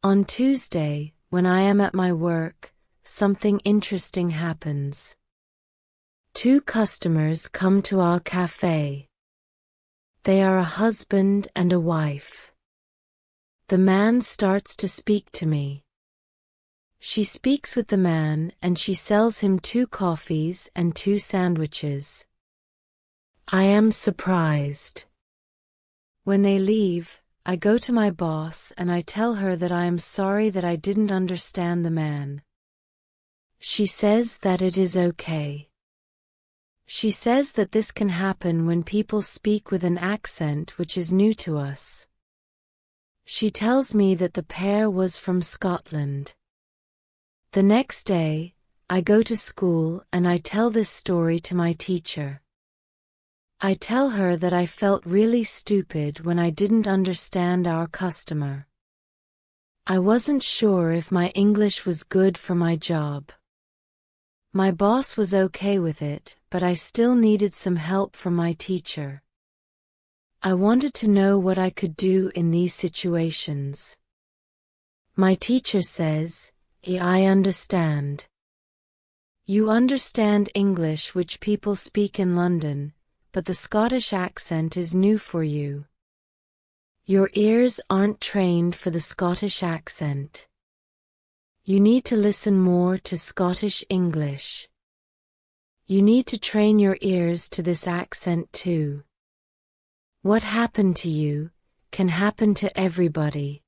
On Tuesday, when I am at my work, something interesting happens. Two customers come to our cafe. They are a husband and a wife. The man starts to speak to me. She speaks with the man and she sells him 2 coffees and 2 sandwiches. I am surprised. When they leave, I go to my boss and I tell her that I am sorry that I didn't understand the man. She says that it is okay. She says that this can happen when people speak with an accent which is new to us. She tells me that the pair was from Scotland. The next day, I go to school and I tell this story to my teacher. I tell her that I felt really stupid when I didn't understand our customer. I wasn't sure if my English was good for my job. My boss was okay with it, but I still needed some help from my teacher. I wanted to know what I could do in these situations. My teacher says, I understand. You understand English which people speak in London, but the Scottish accent is new for you. Your ears aren't trained for the Scottish accent. You need to listen more to Scottish English. You need to train your ears to this accent too. What happened to you can happen to everybody.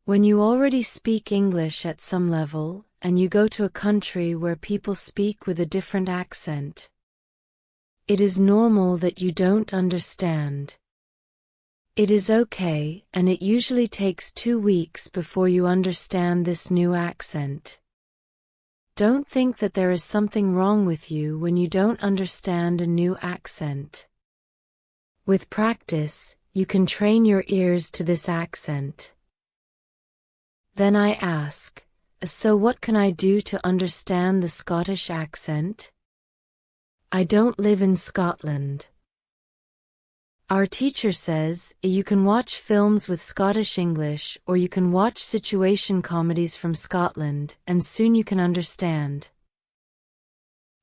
When you already speak English at some level, and you go to a country where people speak with a different accent, it is normal that you don't understand. It is okay, and it usually takes 2 weeks before you understand this new accent. Don't think that there is something wrong with you when you don't understand a new accent. With practice, you can train your ears to this accent. Then I ask, so what can I do to understand the Scottish accent? I don't live in Scotland. Our teacher says, you can watch films with Scottish English or you can watch situation comedies from Scotland and soon you can understand.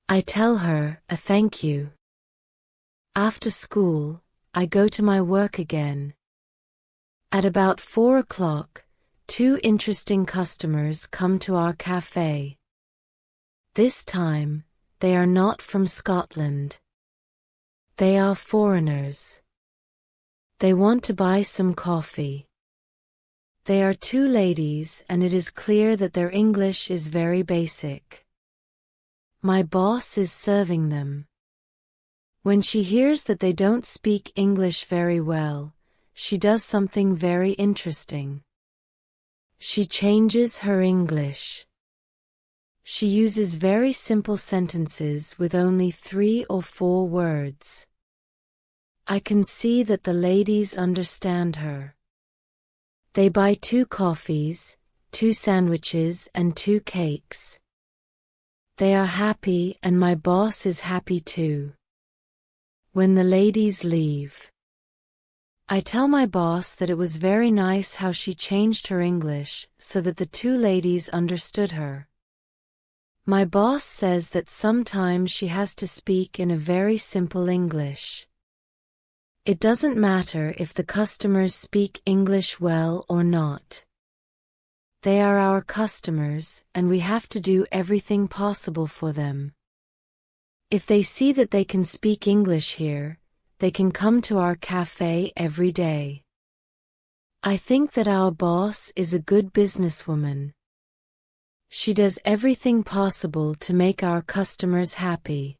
I tell her, thank you. After school, I go to my work again. At about 4 o'clock, 2 interesting customers come to our cafe. This time, they are not from Scotland. They are foreigners. They want to buy some coffee. They are 2 ladies and it is clear that their English is very basic. My boss is serving them. When she hears that they don't speak English very well, she does something very interesting. She changes her English. She uses very simple sentences with only 3 or 4 words. I can see that the ladies understand her. They buy 2 coffees, 2 sandwiches and 2 cakes. They are happy and my boss is happy too. When the ladies leave, I tell my boss that it was very nice how she changed her English so that the 2 ladies understood her. My boss says that sometimes she has to speak in a very simple English. It doesn't matter if the customers speak English well or not. They are our customers and we have to do everything possible for them. If they see that they can speak English here, they can come to our cafe every day. I think that our boss is a good businesswoman. She does everything possible to make our customers happy.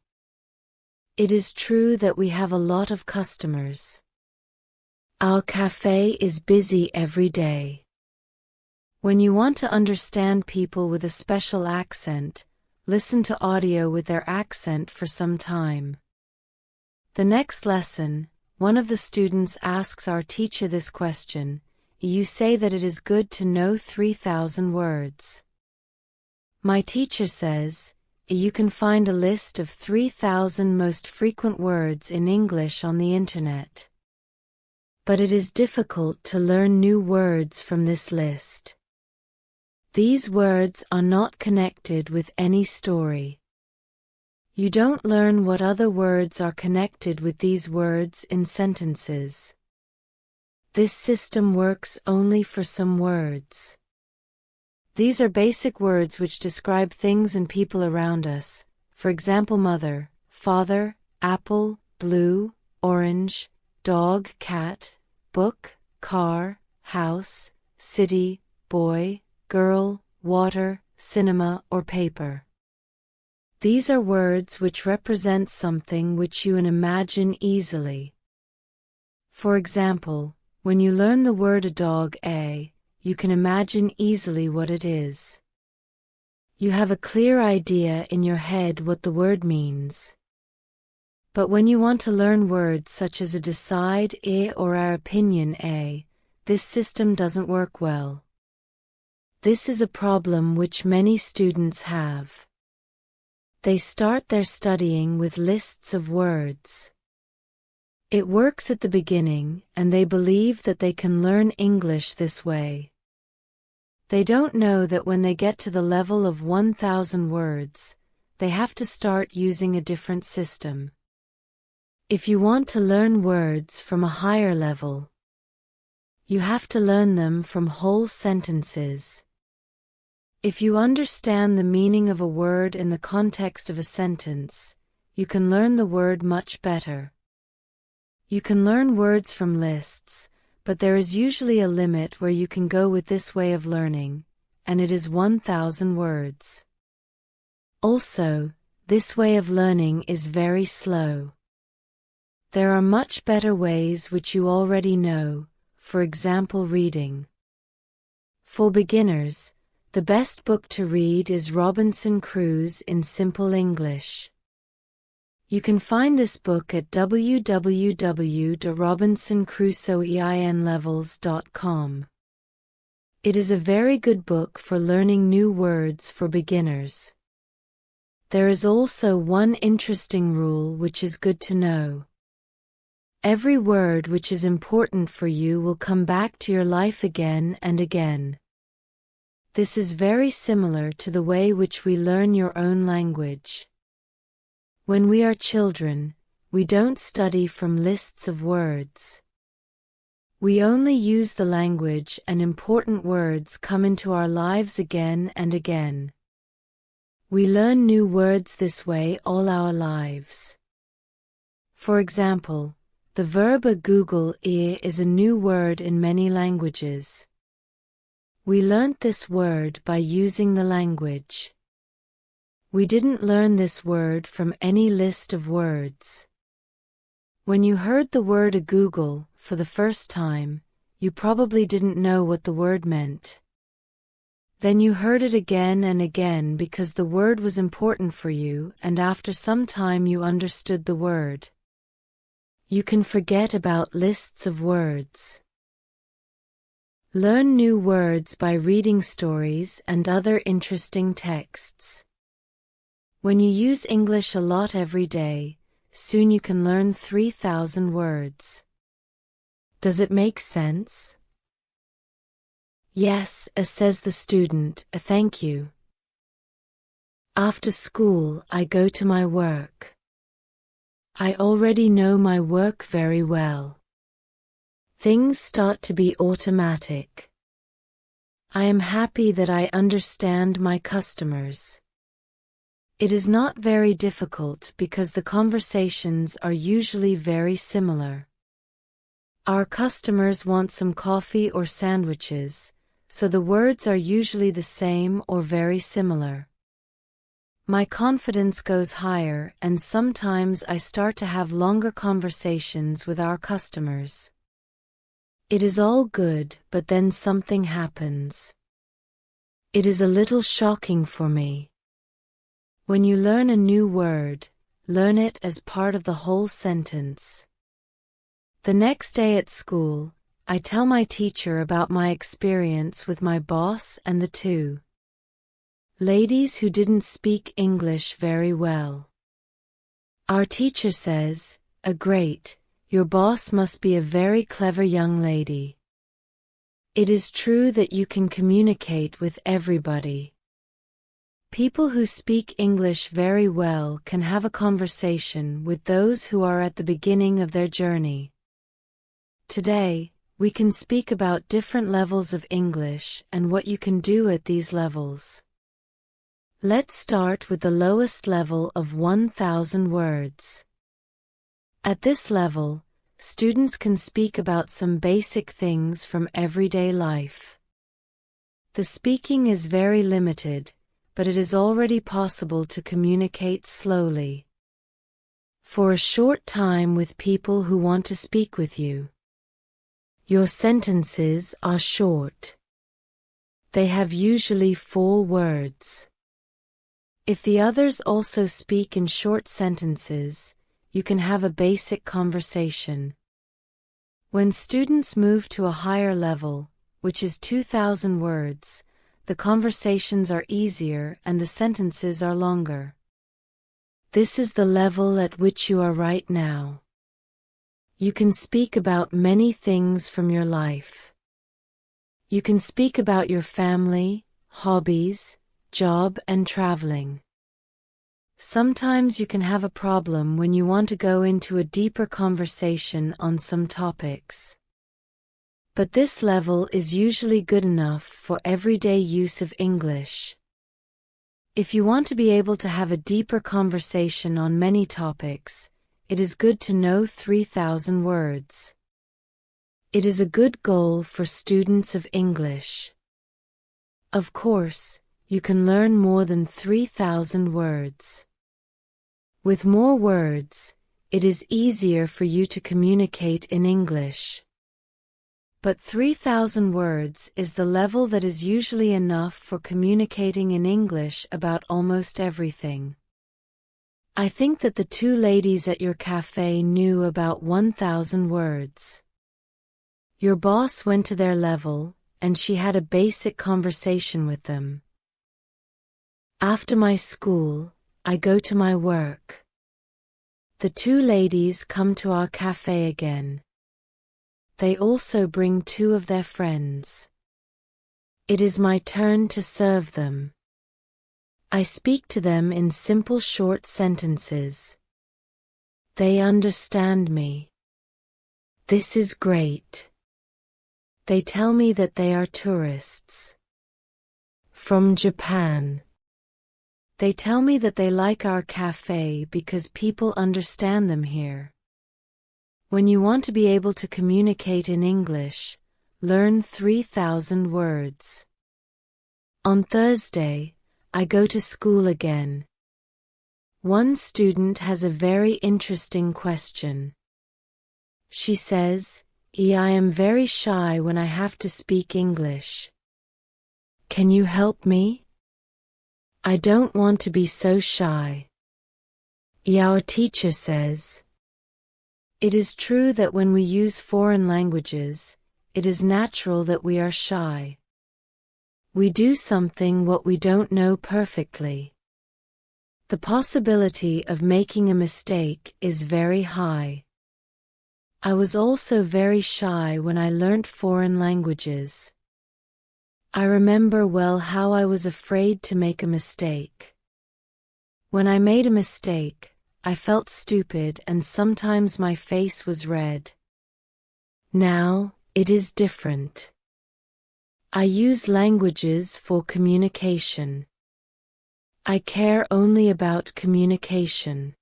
It is true that we have a lot of customers. Our cafe is busy every day. When you want to understand people with a special accent, listen to audio with their accent for some time. The next lesson, one of the students asks our teacher this question: you say that it is good to know 3,000 words. My teacher says, you can find a list of 3,000 most frequent words in English on the internet. But it is difficult to learn new words from this list. These words are not connected with any story. You don't learn what other words are connected with these words in sentences. This system works only for some words. These are basic words which describe things and people around us. For example, mother, father, apple, blue, orange, dog, cat, book, car, house, city, boy, girl, water, cinema, or paper. These are words which represent something which you can imagine easily. For example, when you learn the word a dog, you can imagine easily what it is. You have a clear idea in your head what the word means. But when you want to learn words such as a decide, or our opinion, this system doesn't work well. This is a problem which many students have. They start their studying with lists of words. It works at the beginning, and they believe that they can learn English this way. They don't know that when they get to the level of 1,000 words, they have to start using a different system. If you want to learn words from a higher level, you have to learn them from whole sentences. If you understand the meaning of a word in the context of a sentence, you can learn the word much better. You can learn words from lists, but there is usually a limit where you can go with this way of learning, and it is 1,000 words. Also, this way of learning is very slow. There are much better ways which you already know, for example reading. For beginners, the best book to read is Robinson Crusoe in Simple English. You can find this book at www.robinsonCrusoeinlevels.com. It is a very good book for learning new words for beginners. There is also one interesting rule which is good to know. Every word which is important for you will come back to your life again and again. This is very similar to the way which we learn your own language. When we are children, we don't study from lists of words. We only use the language and important words come into our lives again and again. We learn new words this way all our lives. For example, the verb a Google is a new word in many languages. We learnt this word by using the language. We didn't learn this word from any list of words. When you heard the word a Google for the first time, you probably didn't know what the word meant. Then you heard it again and again because the word was important for you, and after some time you understood the word. You can forget about lists of words. Learn new words by reading stories and other interesting texts. When you use English a lot every day, soon you can learn 3,000 words. Does it make sense? Yes, says the student, thank you. After school, I go to my work. I already know my work very well. Things start to be automatic. I am happy that I understand my customers. It is not very difficult because the conversations are usually very similar. Our customers want some coffee or sandwiches, so the words are usually the same or very similar. My confidence goes higher, and sometimes I start to have longer conversations with our customers. It is all good, but then something happens. It is a little shocking for me. When you learn a new word, learn it as part of the whole sentence. The next day at school, I tell my teacher about my experience with my boss and the two ladies who didn't speak English very well. Our teacher says, great, Your boss must be a very clever young lady. It is true that you can communicate with everybody. People who speak English very well can have a conversation with those who are at the beginning of their journey. Today, we can speak about different levels of English and what you can do at these levels. Let's start with the lowest level of 1,000 words. At this level, students can speak about some basic things from everyday life. The speaking is very limited, but it is already possible to communicate slowly. For a short time with people who want to speak with you. Your sentences are short. They have usually 4 words. If the others also speak in short sentences, you can have a basic conversation. When students move to a higher level, which is 2,000 words, the conversations are easier and the sentences are longer. This is the level at which you are right now. You can speak about many things from your life. You can speak about your family, hobbies, job, and traveling. Sometimes you can have a problem when you want to go into a deeper conversation on some topics. But this level is usually good enough for everyday use of English. If you want to be able to have a deeper conversation on many topics, it is good to know 3,000 words. It is a good goal for students of English. Of course, you can learn more than 3,000 words. With more words, it is easier for you to communicate in English. But 3,000 words is the level that is usually enough for communicating in English about almost everything. I think that the 2 ladies at your cafe knew about 1,000 words. Your boss went to their level, and she had a basic conversation with them. After my school, I go to my work. The 2 ladies come to our cafe again. They also bring 2 of their friends. It is my turn to serve them. I speak to them in simple short sentences. They understand me. This is great. They tell me that they are tourists from Japan. They tell me that they like our cafe because people understand them here. When you want to be able to communicate in English, learn 3,000 words. On Thursday, I go to school again. One student has a very interesting question. She says, I am very shy when I have to speak English. Can you help me? I don't want to be so shy. Our teacher says, it is true that when we use foreign languages, it is natural that we are shy. We do something what we don't know perfectly. The possibility of making a mistake is very high. I was also very shy when I learnt foreign languages. I remember well how I was afraid to make a mistake. When I made a mistake, I felt stupid and sometimes my face was red. Now, it is different. I use languages for communication. I care only about communication.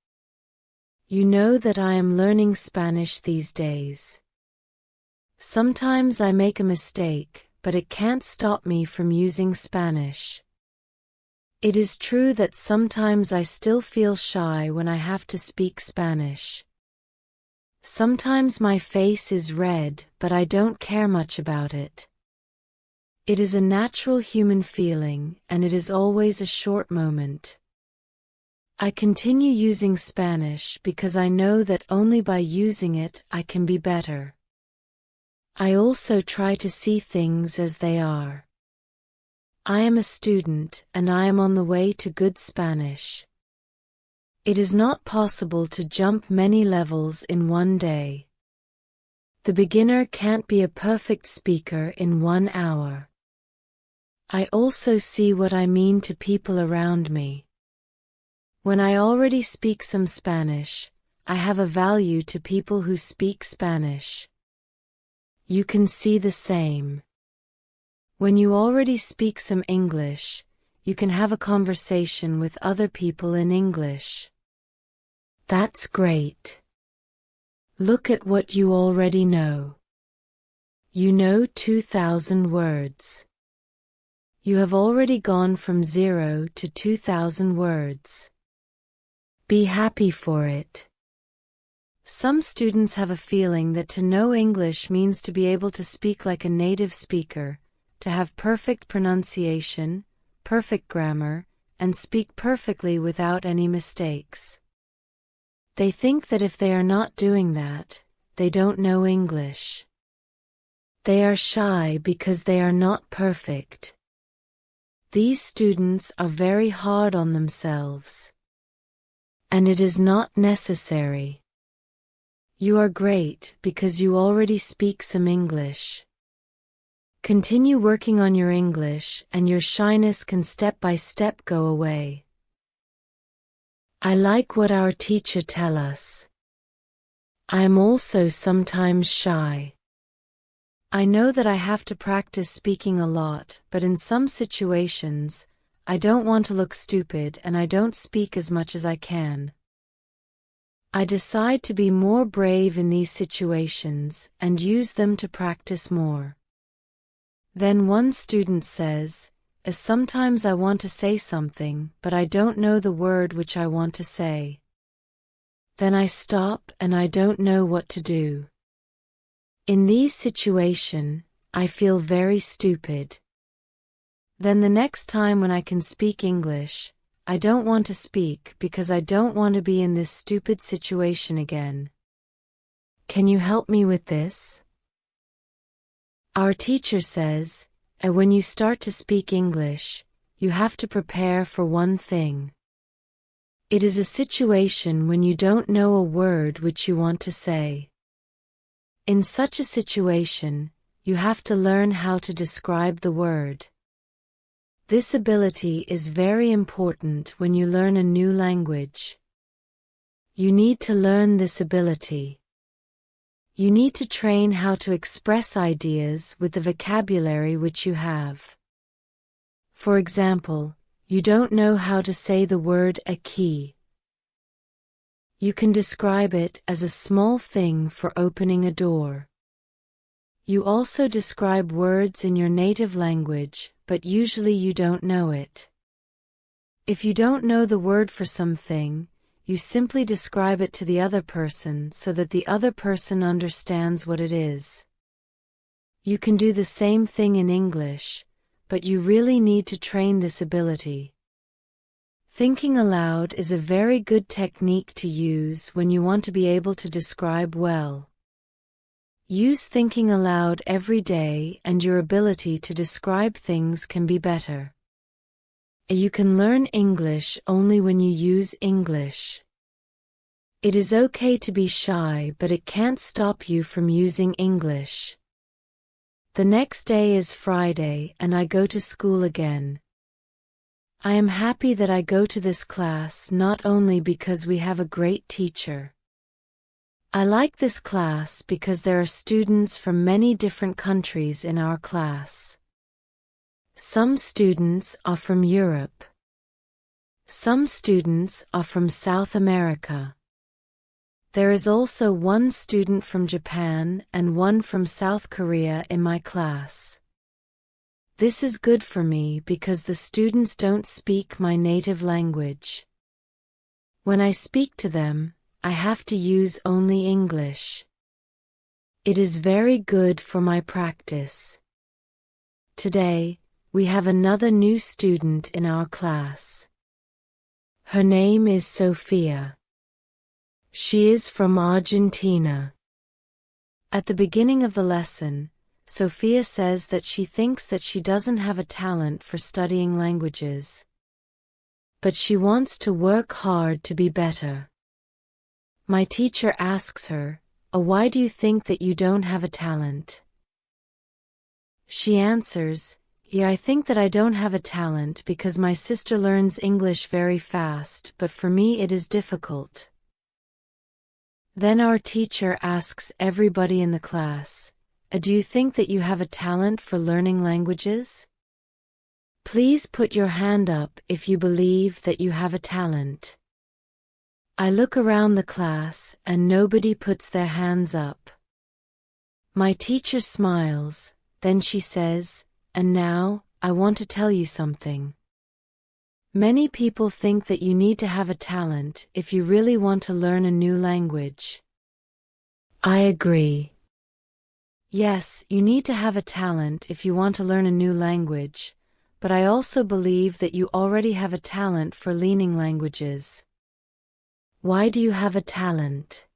You know that I am learning Spanish these days. Sometimes I make a mistake, but it can't stop me from using Spanish. It is true that sometimes I still feel shy when I have to speak Spanish. Sometimes my face is red, but I don't care much about it. It is a natural human feeling, and it is always a short moment. I continue using Spanish because I know that only by using it I can be better. I also try to see things as they are. I am a student and I am on the way to good Spanish. It is not possible to jump many levels in one day. The beginner can't be a perfect speaker in 1 hour. I also see what I mean to people around me. When I already speak some Spanish, I have a value to people who speak Spanish. You can see the same. When you already speak some English, you can have a conversation with other people in English. That's great. Look at what you already know. You know 2,000 words. You have already gone from 0 to 2,000 words. Be happy for it. Some students have a feeling that to know English means to be able to speak like a native speaker, to have perfect pronunciation, perfect grammar, and speak perfectly without any mistakes. They think that if they are not doing that, they don't know English. They are shy because they are not perfect. These students are very hard on themselves. And it is not necessary. You are great because you already speak some English. Continue working on your English and your shyness can step by step go away. I like what our teacher tells us. I am also sometimes shy. I know that I have to practice speaking a lot, but in some situations, I don't want to look stupid and I don't speak as much as I can. I decide to be more brave in these situations and use them to practice more. Then one student says, sometimes I want to say something, but I don't know the word which I want to say. Then I stop and I don't know what to do. In these situations, I feel very stupid. Then the next time when I can speak English, I don't want to speak because I don't want to be in this stupid situation again. Can you help me with this? Our teacher says, when you start to speak English, you have to prepare for one thing. It is a situation when you don't know a word which you want to say. In such a situation, you have to learn how to describe the word. This ability is very important when you learn a new language. You need to learn this ability. You need to train how to express ideas with the vocabulary which you have. For example, you don't know how to say the word a key. You can describe it as a small thing for opening a door. You also describe words in your native language, but usually you don't know it. If you don't know the word for something, you simply describe it to the other person so that the other person understands what it is. You can do the same thing in English, but you really need to train this ability. Thinking aloud is a very good technique to use when you want to be able to describe well. Use thinking aloud every day and your ability to describe things can be better. You can learn English only when you use English. It is okay to be shy, but it can't stop you from using English. The next day is Friday and I go to school again. I am happy that I go to this class not only because we have a great teacher. I like this class because there are students from many different countries in our class. Some students are from Europe. Some students are from South America. There is also one student from Japan and one from South Korea in my class. This is good for me because the students don't speak my native language. When I speak to them, I have to use only English. It is very good for my practice. Today, we have another new student in our class. Her name is Sophia. She is from Argentina. At the beginning of the lesson, Sophia says that she thinks that she doesn't have a talent for studying languages. But she wants to work hard to be better. My teacher asks her, Why do you think that you don't have a talent? She answers, Yeah, I think that I don't have a talent because my sister learns English very fast, but for me it is difficult. Then our teacher asks everybody in the class, Do you think that you have a talent for learning languages? Please put your hand up if you believe that you have a talent. I look around the class and nobody puts their hands up. My teacher smiles, then she says, And now, I want to tell you something. Many people think that you need to have a talent if you really want to learn a new language. I agree. Yes, you need to have a talent if you want to learn a new language, but I also believe that you already have a talent for learning languages. Why do you have a talent?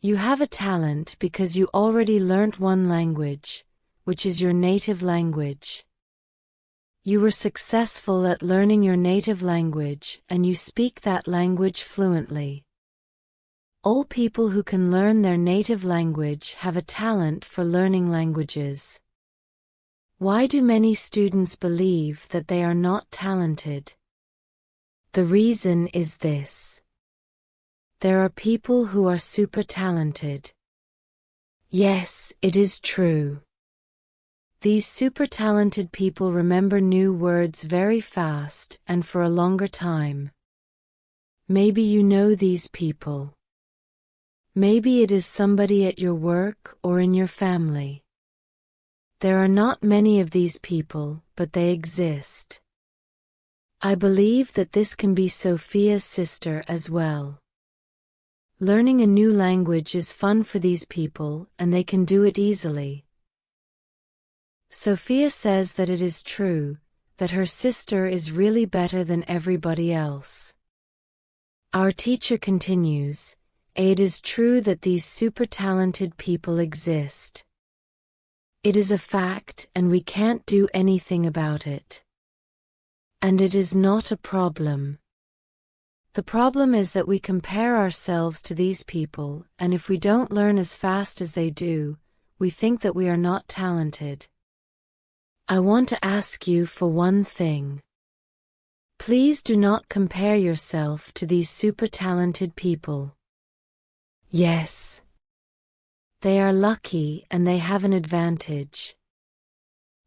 You have a talent because you already learnt one language, which is your native language. You were successful at learning your native language and you speak that language fluently. All people who can learn their native language have a talent for learning languages. Why do many students believe that they are not talented? The reason is this. There are people who are super talented. Yes, it is true. These super talented people remember new words very fast and for a longer time. Maybe you know these people. Maybe it is somebody at your work or in your family. There are not many of these people, but they exist. I believe that this can be Sophia's sister as well. Learning a new language is fun for these people and they can do it easily. Sophia says that it is true, that her sister is really better than everybody else. Our teacher continues, It is true that these super talented people exist. It is a fact and we can't do anything about it. And it is not a problem. The problem is that we compare ourselves to these people, and if we don't learn as fast as they do, we think that we are not talented. I want to ask you for one thing. Please do not compare yourself to these super talented people. Yes. They are lucky and they have an advantage.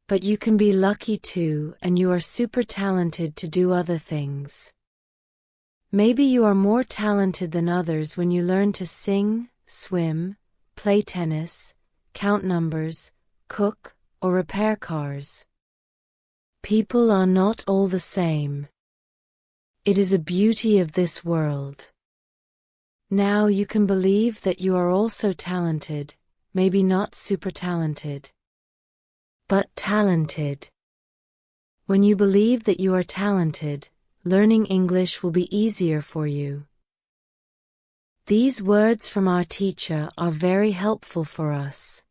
But you can be lucky too and you are super talented to do other things. Maybe you are more talented than others when you learn to sing, swim, play tennis, count numbers, cook, or repair cars. People are not all the same. It is a beauty of this world. Now you can believe that you are also talented, maybe not super talented, but talented. When you believe that you are talented, learning English will be easier for you. These words from our teacher are very helpful for us.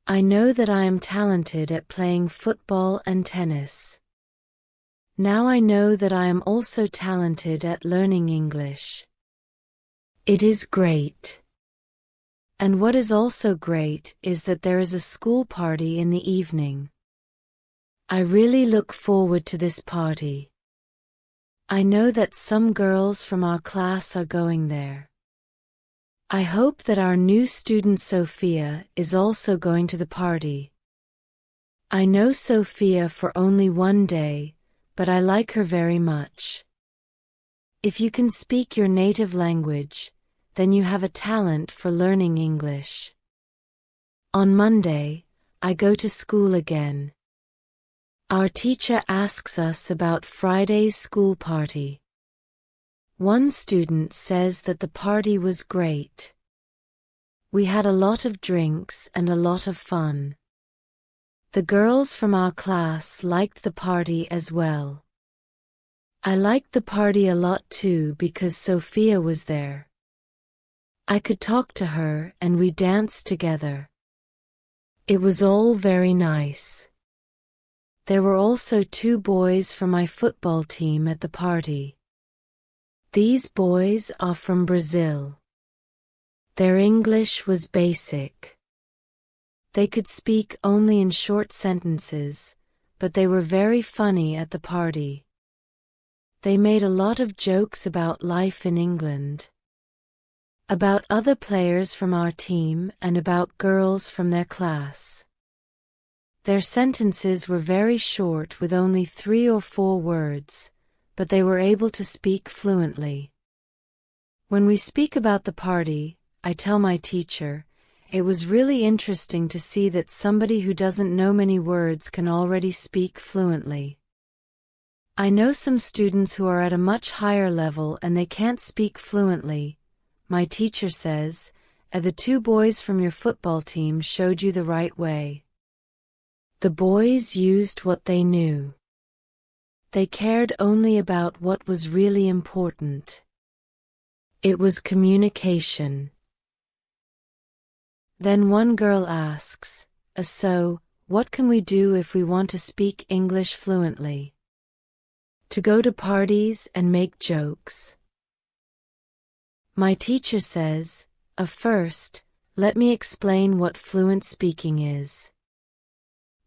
I know that I am talented at playing football and tennis. Now I know that I am also talented at learning English. It is great. And what is also great is that there is a school party in the evening. I really look forward to this party. I know that some girls from our class are going there. I hope that our new student Sophia is also going to the party. I know Sophia for only one day, but I like her very much. If you can speak your native language, then you have a talent for learning English. On Monday, I go to school again. Our teacher asks us about Friday's school party. One student says that the party was great. We had a lot of drinks and a lot of fun. The girls from our class liked the party as well. I liked the party a lot too because Sophia was there. I could talk to her and we danced together. It was all very nice. There were also 2 boys from my football team at the party. These boys are from Brazil. Their English was basic. They could speak only in short sentences, but they were very funny at the party. They made a lot of jokes about life in England, about other players from our team and about girls from their class. Their sentences were very short with only 3 or 4 words, but they were able to speak fluently. When we speak about the party, I tell my teacher, it was really interesting to see that somebody who doesn't know many words can already speak fluently. I know some students who are at a much higher level and they can't speak fluently. My teacher says, the 2 boys from your football team showed you the right way. The boys used what they knew. They cared only about what was really important. It was communication. Then one girl asks, so, what can we do if we want to speak English fluently? To go to parties and make jokes. My teacher says, first, let me explain what fluent speaking is.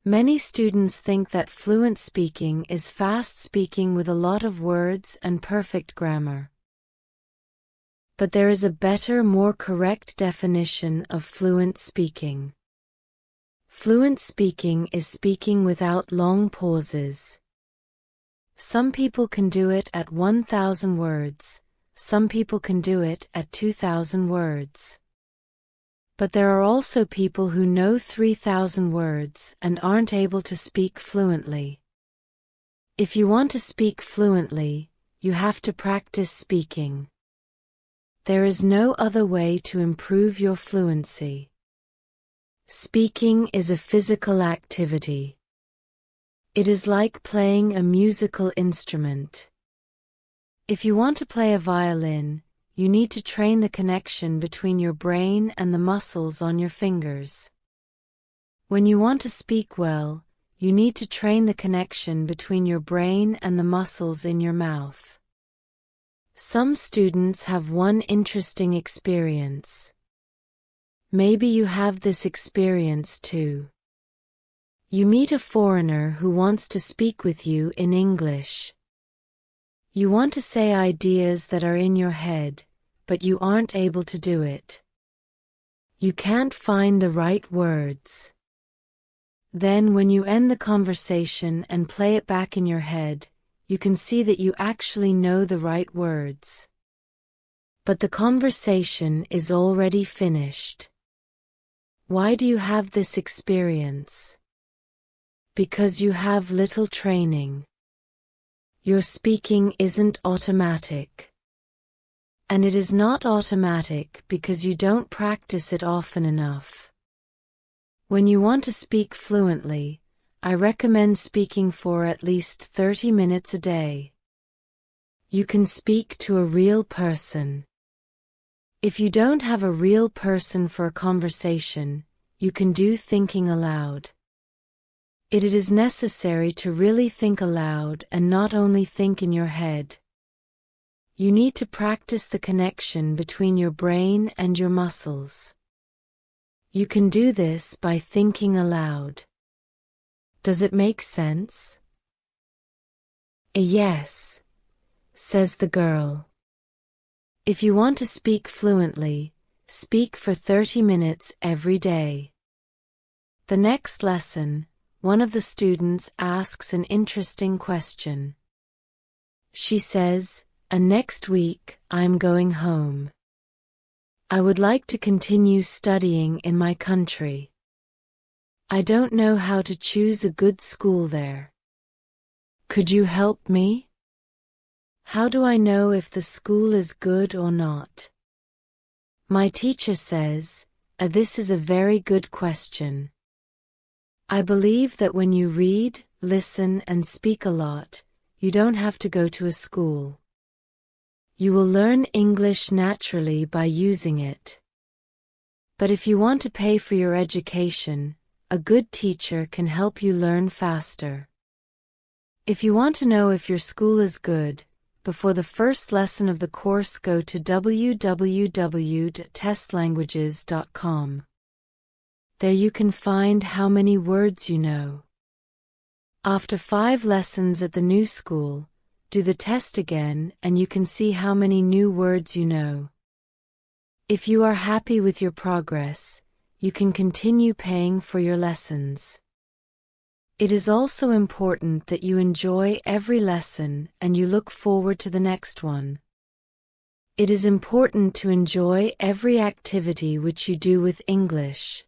Many students think that fluent speaking is fast speaking with a lot of words and perfect grammar. But there is a better, more correct definition of fluent speaking. Fluent speaking is speaking without long pauses. Some people can do it at 1,000 words, some people can do it at 2,000 words. But there are also people who know 3,000 words and aren't able to speak fluently. If you want to speak fluently, you have to practice speaking. There is no other way to improve your fluency. Speaking is a physical activity. It is like playing a musical instrument. If you want to play a violin, you need to train the connection between your brain and the muscles on your fingers. When you want to speak well, you need to train the connection between your brain and the muscles in your mouth. Some students have one interesting experience. Maybe you have this experience too. You meet a foreigner who wants to speak with you in English. You want to say ideas that are in your head, but you aren't able to do it. You can't find the right words. Then when you end the conversation and play it back in your head, you can see that you actually know the right words. But the conversation is already finished. Why do you have this experience? Because you have little training. Your speaking isn't automatic. And it is not automatic because you don't practice it often enough. When you want to speak fluently, I recommend speaking for at least 30 minutes a day. You can speak to a real person. If you don't have a real person for a conversation, you can do thinking aloud. It is necessary to really think aloud and not only think in your head. You need to practice the connection between your brain and your muscles. You can do this by thinking aloud. Does it make sense? Yes, says the girl. If you want to speak fluently, speak for 30 minutes every day. The next lesson, one of the students asks an interesting question. She says, next week, I'm going home. I would like to continue studying in my country. I don't know how to choose a good school there. Could you help me? How do I know if the school is good or not? My teacher says, this is a very good question. I believe that when you read, listen, and speak a lot, you don't have to go to a school. You will learn English naturally by using it. But if you want to pay for your education, a good teacher can help you learn faster. If you want to know if your school is good, before the first lesson of the course, go to www.testlanguages.com. There you can find how many words you know. After 5 lessons at the new school, do the test again and you can see how many new words you know. If you are happy with your progress, you can continue paying for your lessons. It is also important that you enjoy every lesson and you look forward to the next one. It is important to enjoy every activity which you do with English.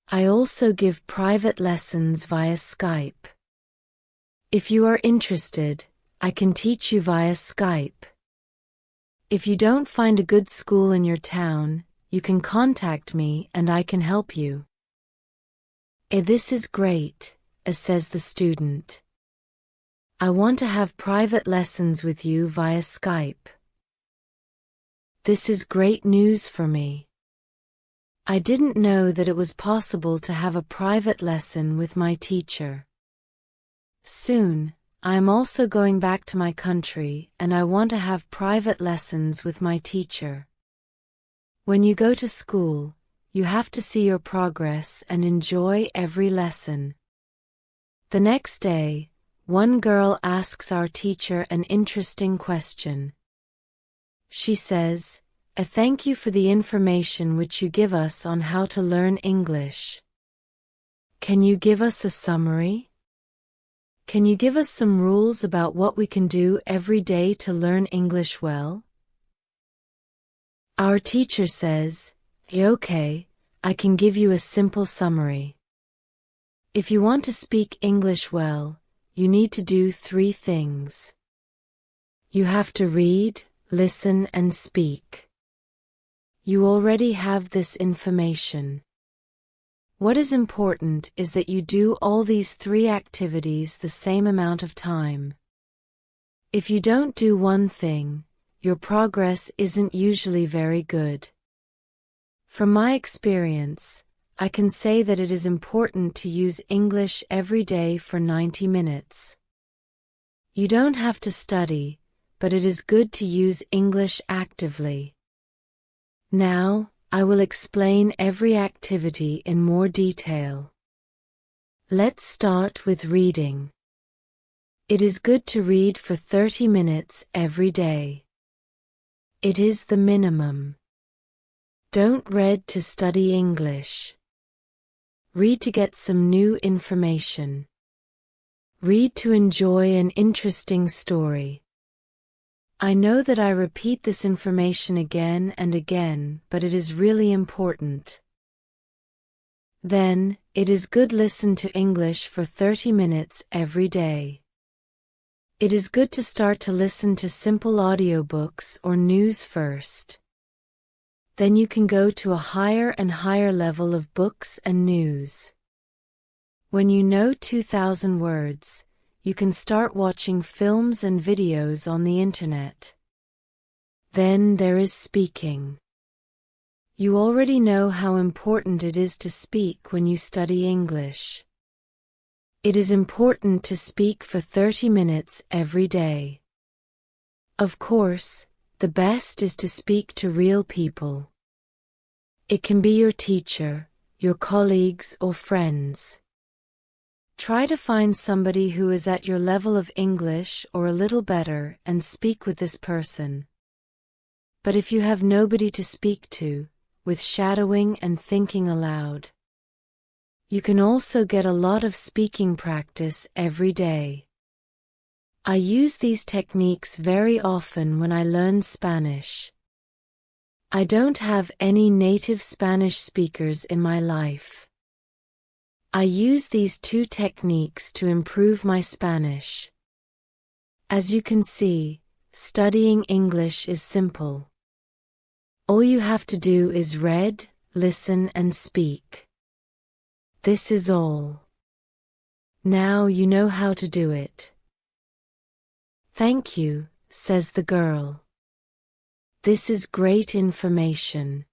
I also give private lessons via Skype. If you are interested, I can teach you via Skype. If you don't find a good school in your town, you can contact me and I can help you. This is great, says the student. I want to have private lessons with you via Skype. This is great news for me. I didn't know that it was possible to have a private lesson with my teacher. Soon, I am also going back to my country and I want to have private lessons with my teacher. When you go to school, you have to see your progress and enjoy every lesson. The next day, one girl asks our teacher an interesting question. She says, "Thank you for the information which you give us on how to learn English. Can you give us a summary? Can you give us some rules about what we can do every day to learn English well?" Our teacher says, "Okay, I can give you a simple summary. If you want to speak English well, you need to do 3 things. You have to read, listen, and speak. You already have this information. What is important is that you do all these 3 activities the same amount of time. If you don't do one thing, your progress isn't usually very good. From my experience, I can say that it is important to use English every day for 90 minutes. You don't have to study, but it is good to use English actively. Now, I will explain every activity in more detail. Let's start with reading. It is good to read for 30 minutes every day. It is the minimum. Don't read to study English. Read to get some new information. Read to enjoy an interesting story. I know that I repeat this information again and again, but it is really important. Then, it is good to listen to English for 30 minutes every day. It is good to start to listen to simple audiobooks or news first. Then you can go to a higher and higher level of books and news. When you know 2,000 words, you can start watching films and videos on the internet. Then there is speaking. You already know how important it is to speak when you study English. It is important to speak for 30 minutes every day. Of course, the best is to speak to real people. It can be your teacher, your colleagues, or friends. Try to find somebody who is at your level of English or a little better and speak with this person. But if you have nobody to speak to, with shadowing and thinking aloud, you can also get a lot of speaking practice every day. I use these techniques very often when I learn Spanish. I don't have any native Spanish speakers in my life. I use these 2 techniques to improve my Spanish. As you can see, studying English is simple. All you have to do is read, listen, and speak. This is all. Now you know how to do it. "Thank you," says the girl. "This is great information.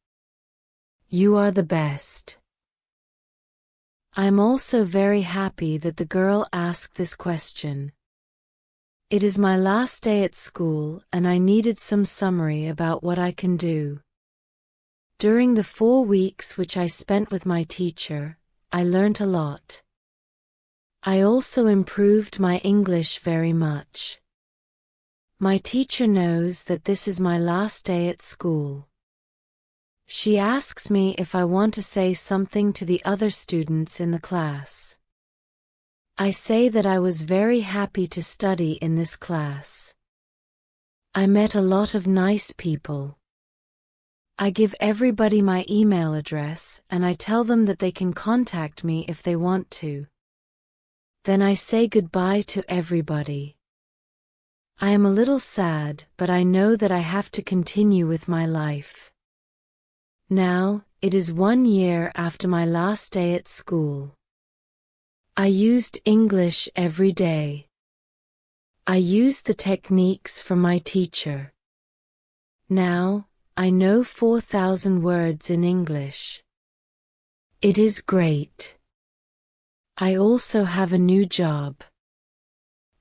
You are the best." I am also very happy that the girl asked this question. It is my last day at school and I needed some summary about what I can do. During the 4 weeks which I spent with my teacher, I learnt a lot. I also improved my English very much. My teacher knows that this is my last day at school. She asks me if I want to say something to the other students in the class. I say that I was very happy to study in this class. I met a lot of nice people. I give everybody my email address and I tell them that they can contact me if they want to. Then I say goodbye to everybody. I am a little sad, but I know that I have to continue with my life. Now, it is 1 year after my last day at school. I used English every day. I used the techniques from my teacher. Now, I know 4,000 words in English. It is great. I also have a new job.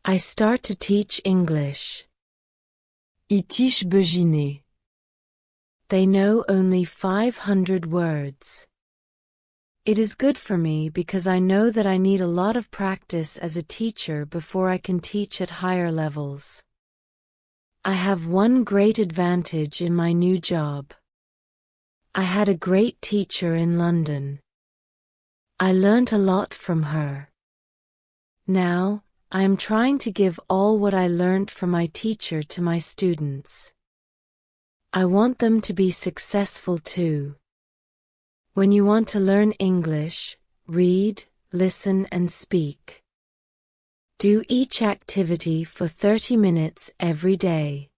I start to teach English. Itish beginer. They know only 500 words. It is good for me because I know that I need a lot of practice as a teacher before I can teach at higher levels. I have one great advantage in my new job. I had a great teacher in London. I learnt a lot from her. Now, I am trying to give all what I learnt from my teacher to my students. I want them to be successful too. When you want to learn English, read, listen and speak. Do each activity for 30 minutes every day.